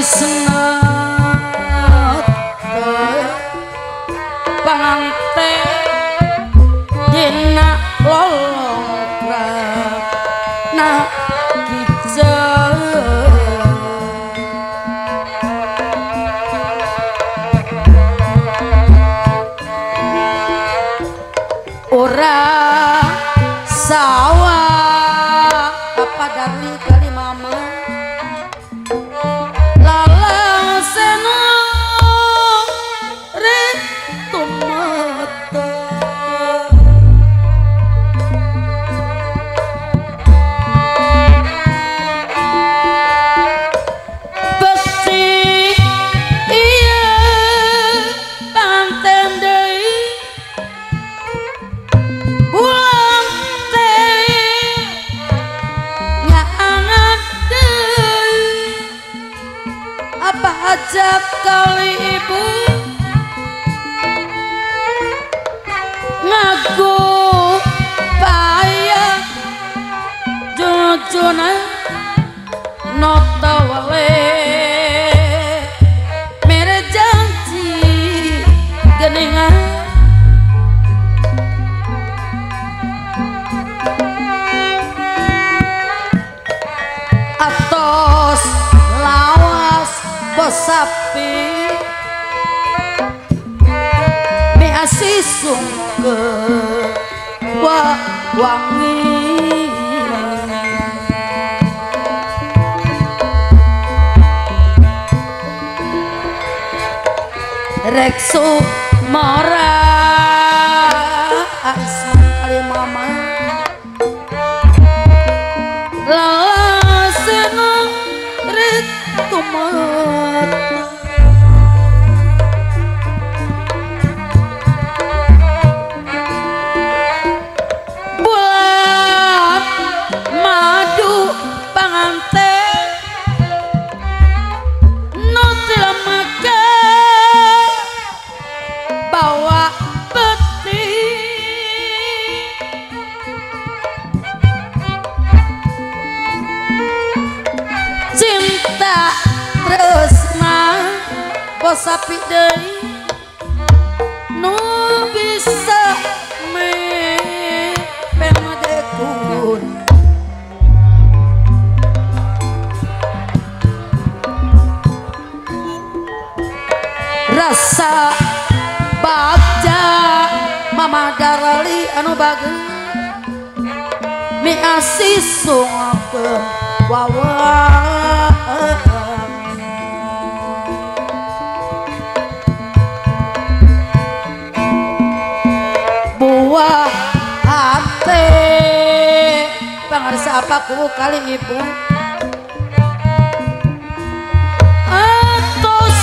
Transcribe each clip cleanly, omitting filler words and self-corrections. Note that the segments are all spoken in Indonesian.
senat panganten dina lolongkrak nak kijel ora sawah apa dari kali mama lalang seno retumata besi iya panten deui ulang teh nyaangan deui apa ajak kali ibu ngaku payah jujuna nota wale mere janji geningan atos lawas bos sapi mi asisung ke wangi reksu mora asman kali mama lasena retumat buat madu panganten nutil maka bawa peti cinta tresna bos sapi deui nu bisa pemedekun rasa bagja mama darali anu bagus mi asisung ke wawa buah hati pangarsa apa ku kali ibu atos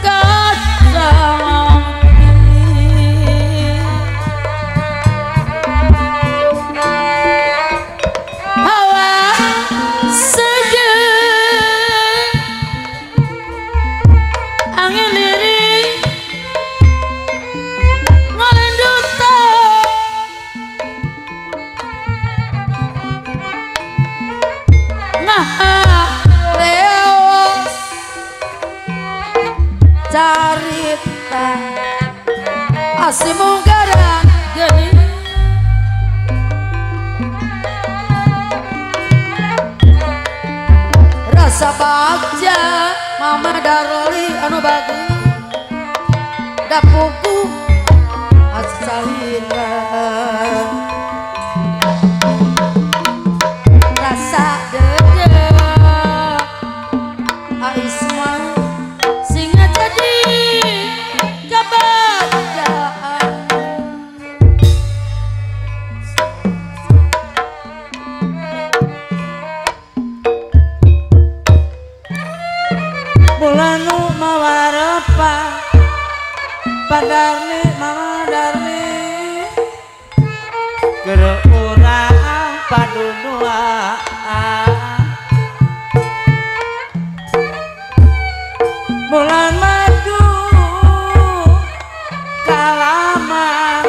kacang hawa seger angin lirik ngelenduta nah leos carita asimugaran geni rasa bagja mama daroli anu bagus dapuku asalina rasa dede aisma singa jadi kebahagiaan bulanu mawarepa padarni mama darni geureuh urang padudua bulan madu kalaman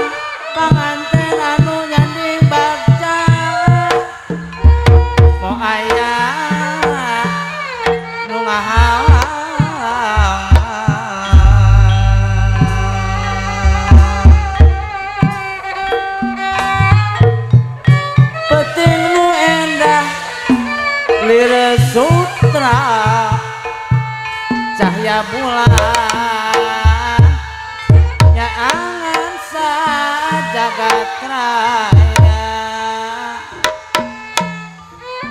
panganten anu nyanding bagja mo aya nu ngahawa cahya bulan ya angan sajagat raya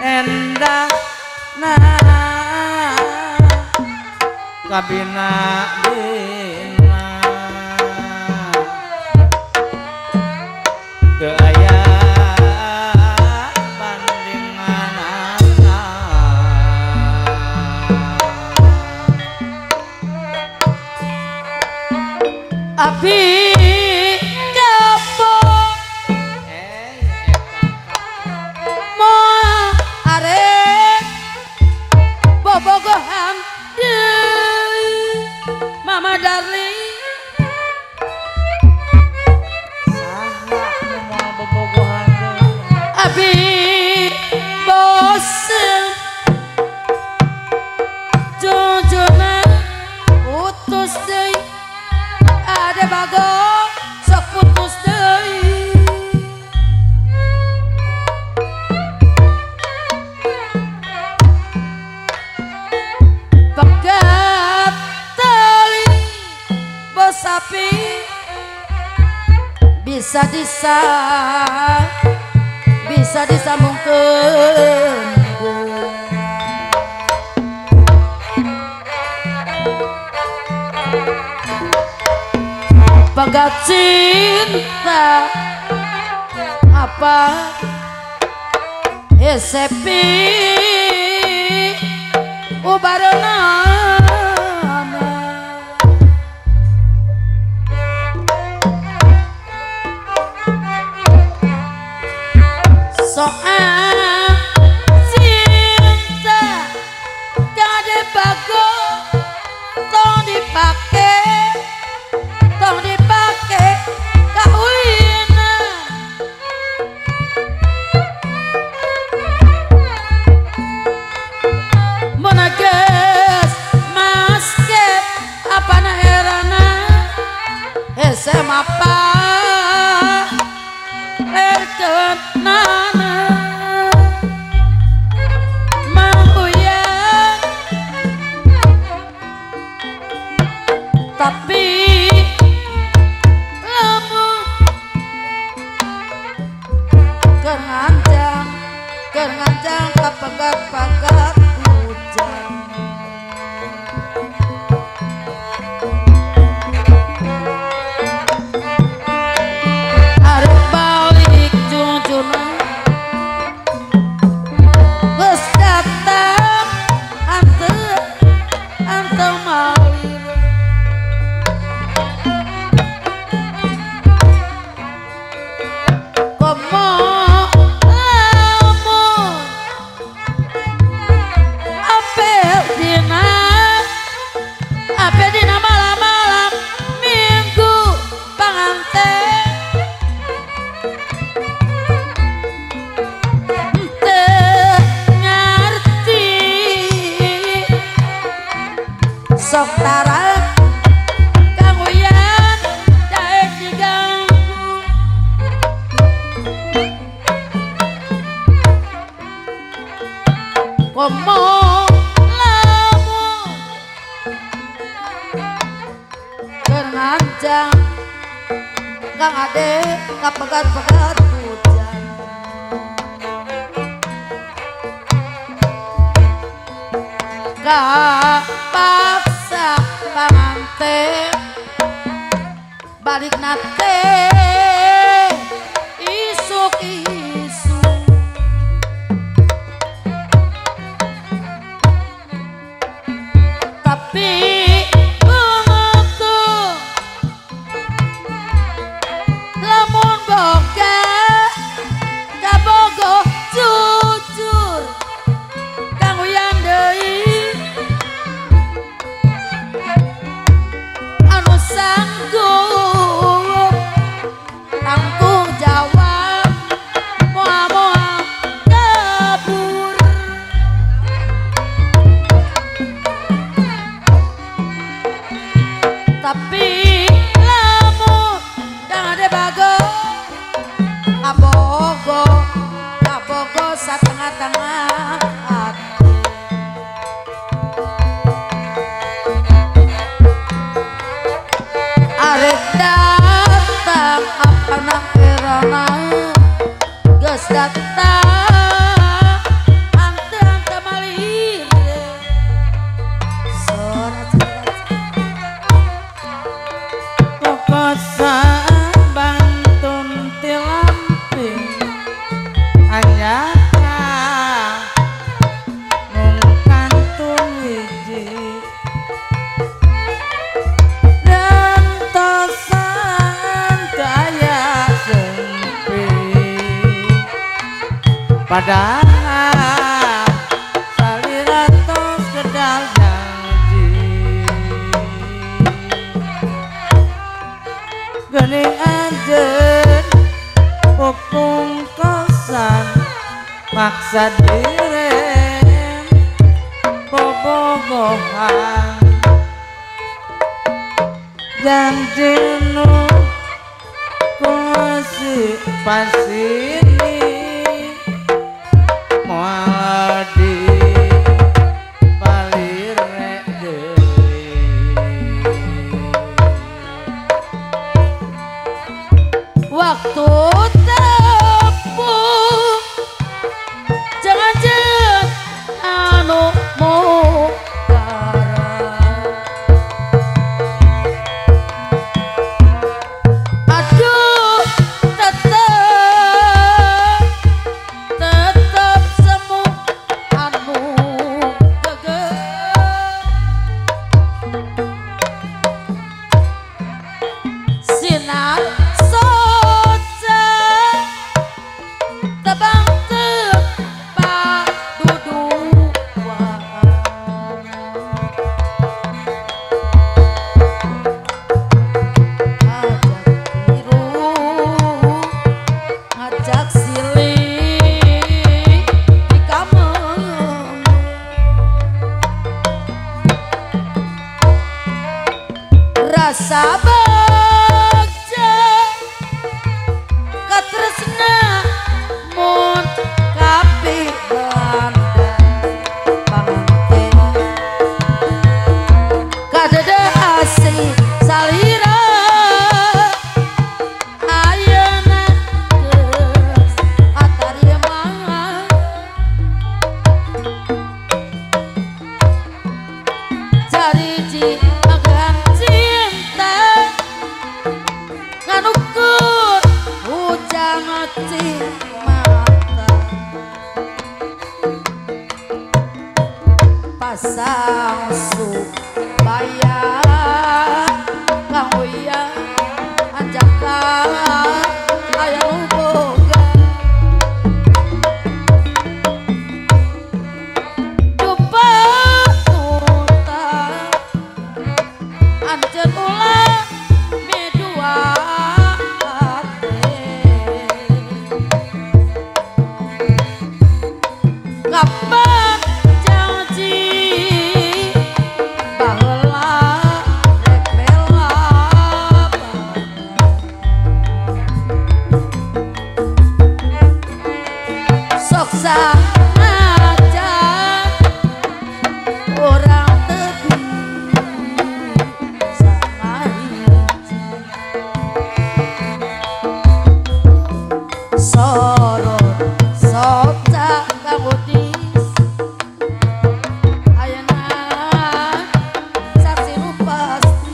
endah nah kabina dina teu aya bandinganana Abi kapok moal arek bobogohan deui Mama Darling saha nu moal bobogohan deui Abi bosen jujuna putus deui ade bagong sok putus deui pegat tali bos sapi bisa disambungkeun pegat cinta apa sepi ubarana soal cinta kade bago tong dipake kawinan monages masket apana herana hese mapa erkenana manguyang tapi Keranjang kapagat-pagat hujan arep balik jujuna geus datang anteu mawir komo Dina malam-malam minggu panganten teu ngarti sok tara Kang Uyan daek diganggu komo keranjang Kang Ade kapegat-pegat hujan kapaksa panganten balik nate isuk-isuk tapi lamun boga kabogo jujur Kang Uyan deui anu sanggup tanggung jawab moal-moal kabur tapi lamun Kang Ade bago kabogo satengah-tengah hati padahal saliratos kedal janji gening anjen hukum kosan maksa direm bobogohan janji nu kuasi pasini moal di palire deui waktu tepung jangan jet anu aduh tetep semu anu sinar soca tebang tepak duduan ajak biru ngajak silih di kamar rasa bagja katresna mun kabeh banda panganten kadada asli salira ayeuna geus atarima jariji agan cinta nganukur hujan mata pasang supaya kahoya ajakan aya boga coba tuta anjeun ulah medua kapan janji baheula rek bela sok aja orang tebi sangahiji sorot sokta kabudis ayeuna saksi nu pasti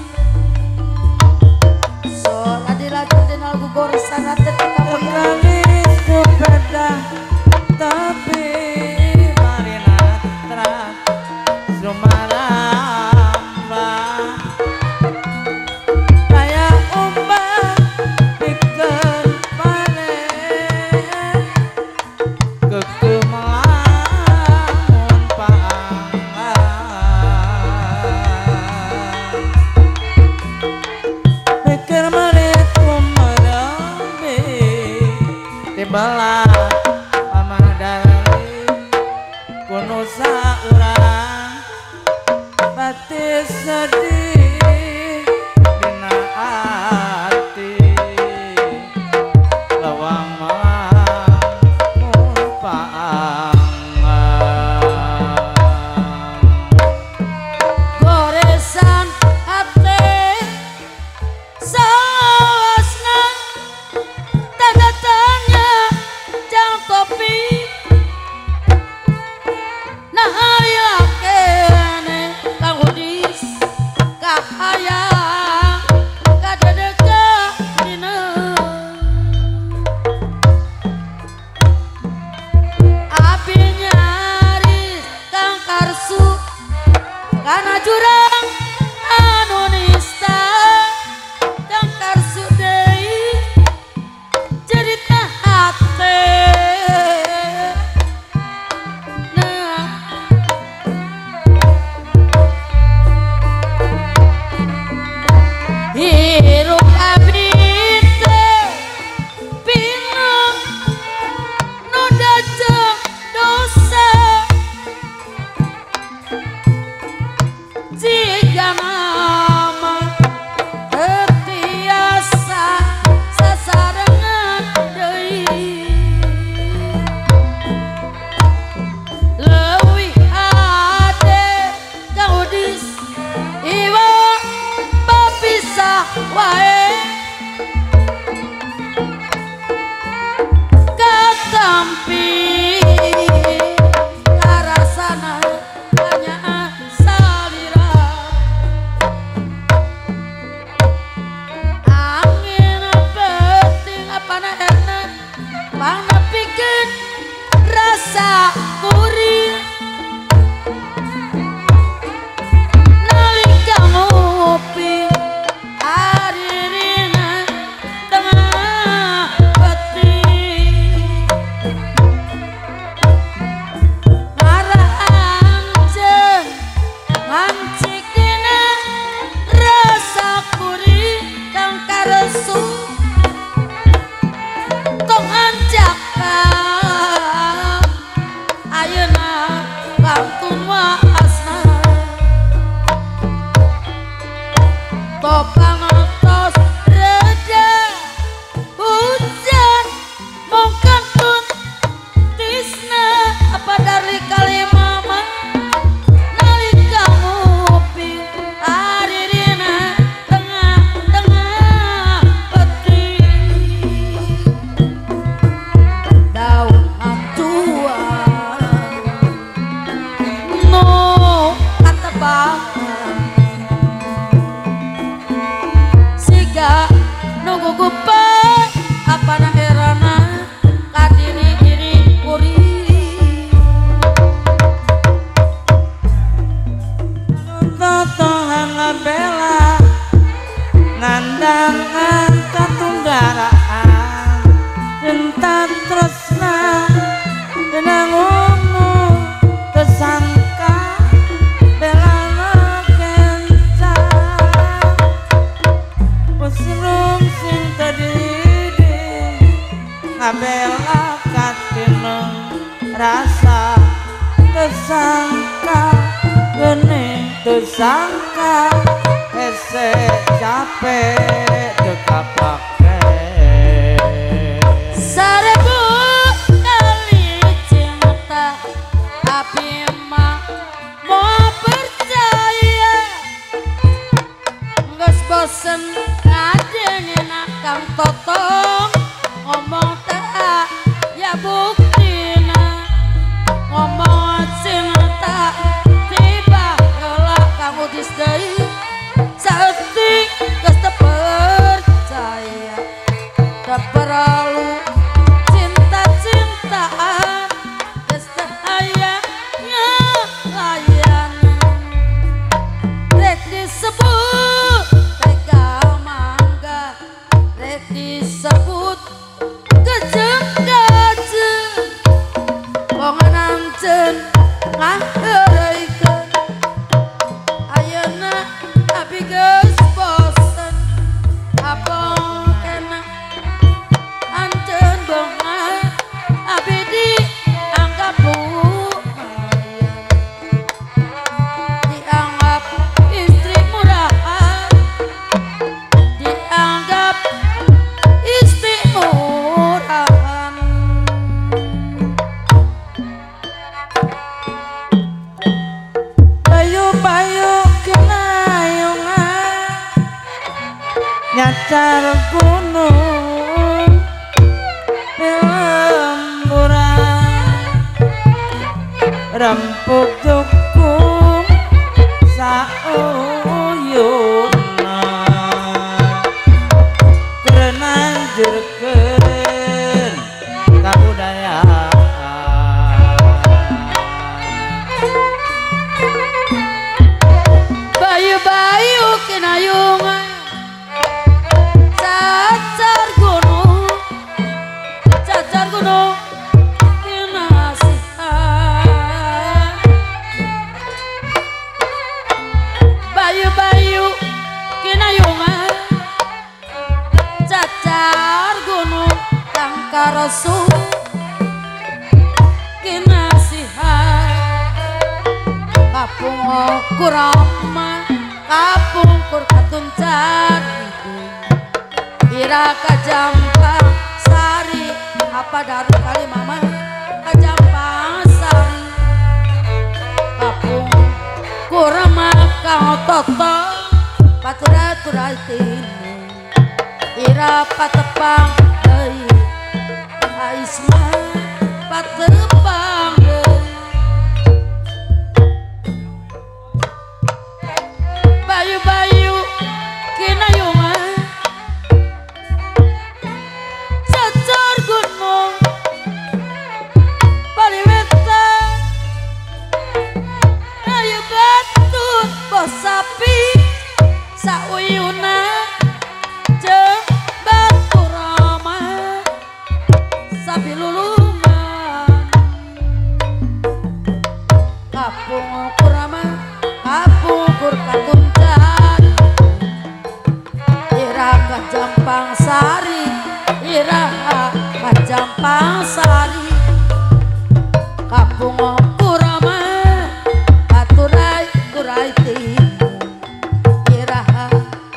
sol adilakeun dina gugur sana teh kapoeun Kalis kupeda tapi marina terang sumaramba kaya umbah pikeun panen kekemalamun paangan pikir menit kumerembi tibalah pamadali kuno saurang batis sedih dina ati lawang mun paangan goresan hate salasna tanda tanya jang topi nah hari lakene kang udis kahayang kadedeke rasul kinasihat kapung kurama kapung kur katuncan ira kajampang sari apa daru kali mama kajampang sari kapung kurama kau toto patura-tura tinu ira patepang deui aisma patepang deui bayu-bayu kinayuma cecor gunung paliwetan ayu batut bos sapi sauyuna jeung batu rama sapi lulungan kapung kurama kapung kur katuncan ira kajampang sari ira kajampang sari kapung kurama aturai turai timu ira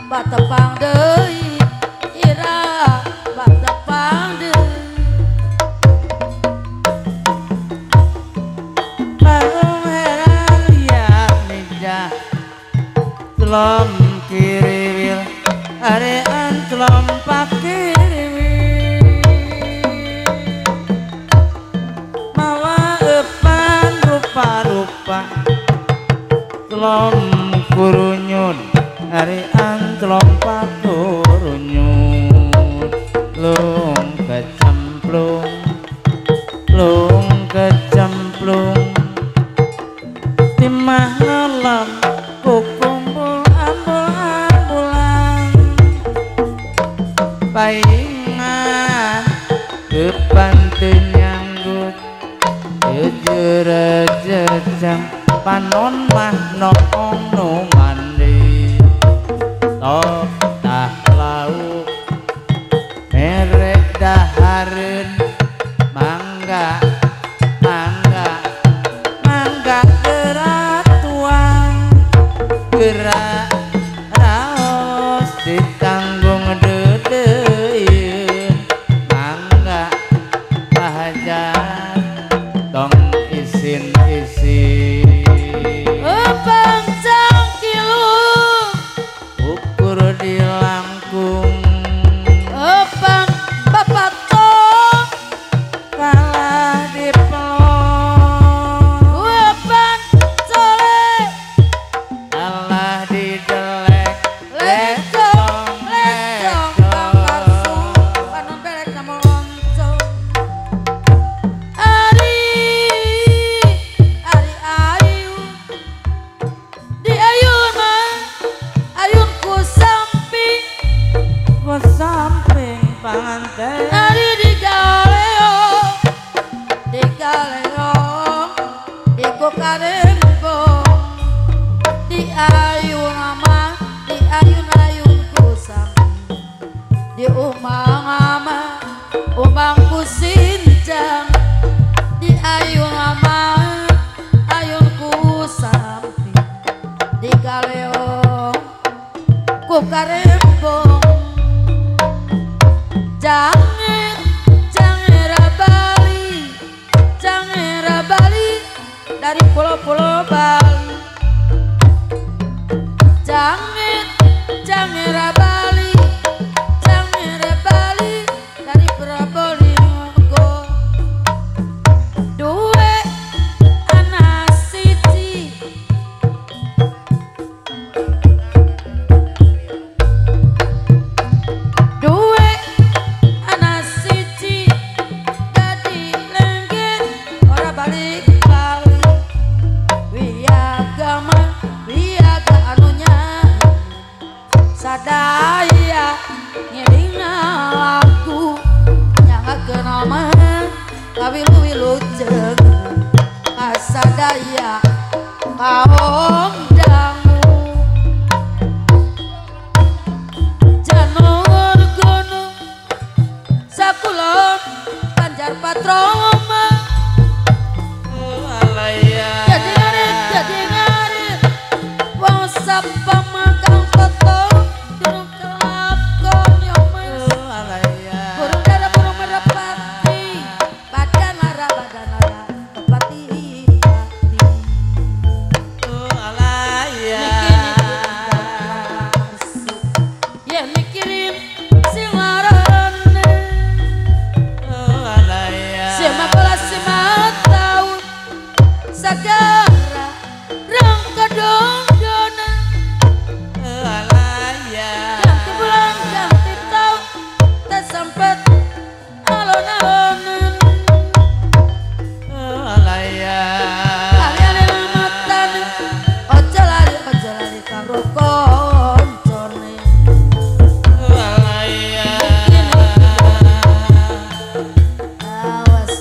batepang deui ira batepang deui Telom kiriwil arean telom pakiriwil mawa epan rupa-rupa telom kurunyun arean telom pakurunyun lung kecemplung timah nolam kukumpul ambul-ambulan paingan depan tenyanggut jejer-jejang panon mah noong nu mandi tok tah lauk merek dahareun mangga gerak tuang gerak raos ditanggung dedeun mangga bahajat tong isin-isin Ebang cangkilu ukur di langkung Ebang bapato kalah di pelong Ebang cole kalah di delek lecong pangkarsu panon belek nama loncong Ari ayu di ayun mah ayunku samping bos samping panganten Ari di galeo di kukarembong di ayun ama di ayun-ayunku samping di umang ama umangku sinjang di ayun ama ayunku samping di galeo kukarembong Jangera Bali dari pulau-pulau Bali Jangera Bali dari Probolinggo duwe anak siji duwe anak siji dadi lenggit ora balik wiaga anunya sadaya ngiringa lagu nyangakeun oman kawilu-wilu jeung kasadaya kaom dangu janur gunung sakulon pemegang foto durung kelakon yo mas burung dara burung merpati badan lara kepati ya mikirin si larane si 15 tahun sagara rang kedondona ganti bulan ganti tahun tak sempet alon-alonan kalian matan ojo lali karo koncone awas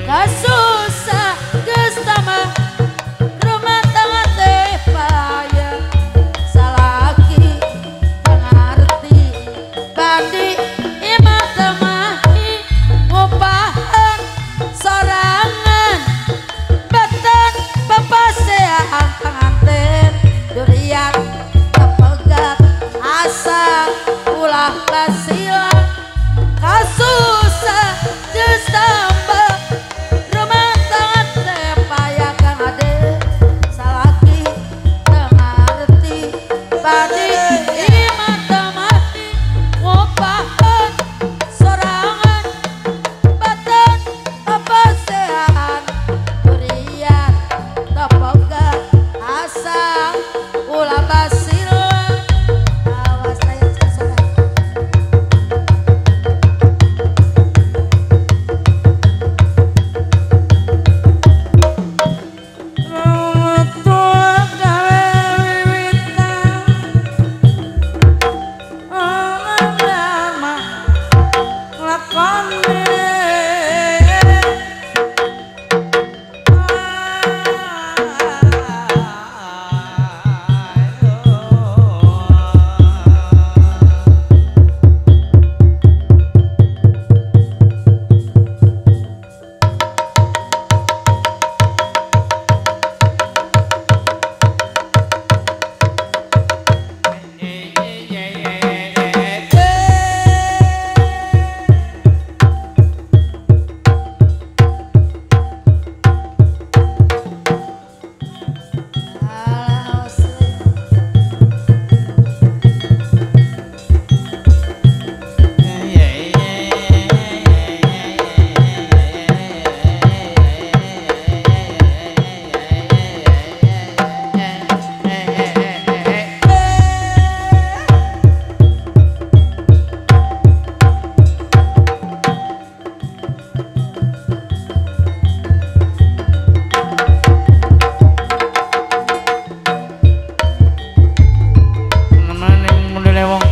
kasusah gestama rumah tangga teh payah salaki pengerti bandi imah temahi ngupahan sorangan beton pepasean pengantin durian tepegat asa ulah basilan kasusah gestama rumah tangga teh payah kang ade salaki tengarti badi imah temati ngupahan sorangan badan pepasean durian tepegat asa ulah basilan awas saya sesuai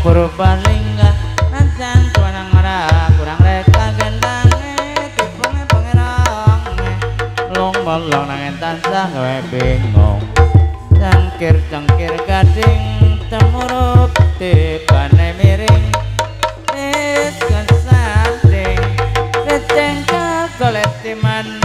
Purbalingga nancang tuanang ngara kurang reka gendange tipenge pangerange long bolong nangin tansah gawe bingung cangkir gading temurup tibane miring is kesanding keceng kegolet timan